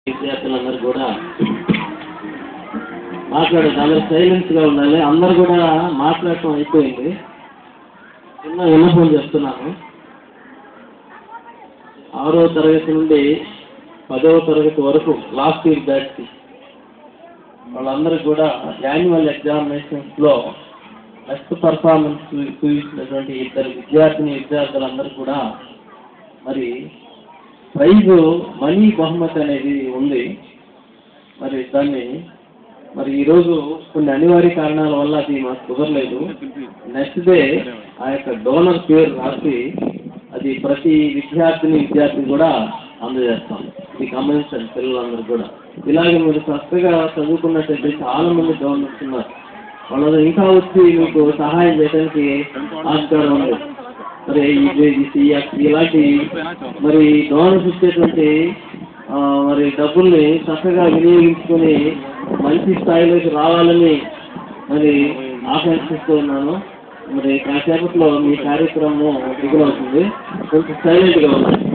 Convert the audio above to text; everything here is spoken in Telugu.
విద్యార్థులందరూ కూడా మాట్లాడదు, అందరూ సైలెన్స్గా ఉండాలి. అందరూ కూడా మాట్లాడటం అయిపోయింది. చిన్న విన్నపం చెప్తున్నాను. 6వ తరగతి నుండి 10వ తరగతి వరకు లాస్ట్ ఇయర్ బ్యాచ్ వాళ్ళందరూ కూడా యాన్యువల్ ఎగ్జామినేషన్స్లో బెస్ట్ పర్ఫార్మెన్స్ చూపించినటువంటి ఇద్దరు విద్యార్థులందరూ కూడా మరి ప్రైజు మనీ బహుమతి అనేది ఉంది. మరి దాన్ని మరి ఈరోజు కొన్ని అనివార్య కారణాల వల్ల అది మాకు కుదరలేదు. నెక్స్ట్ డే ఆ యొక్క డోనర్ పేరు రాసి అది ప్రతి విద్యార్థిని కూడా అందజేస్తాం. ఇది గమనించండి పిల్లలందరూ కూడా. ఇలాగే మీరు చక్కగా చదువుకున్నట్టయితే చాలా మంది డోనర్స్ ఉన్నారు. వాళ్ళు ఇంకా వచ్చి మీకు సహాయం చేయడానికి ఆస్కారం ఉంది. మరి ఇలాంటి మరి డోనర్స్ ఇచ్చేటువంటి మరి డబ్బుల్ని చక్కగా వినియోగించుకొని మంచి స్థాయిలోకి రావాలని మరి ఆకాంక్షిస్తూ ఉన్నాను. మరి కాసేపట్లో మీ కార్యక్రమం దిగులవుతుంది. కొంచెం సైలెంట్గా ఉండండి.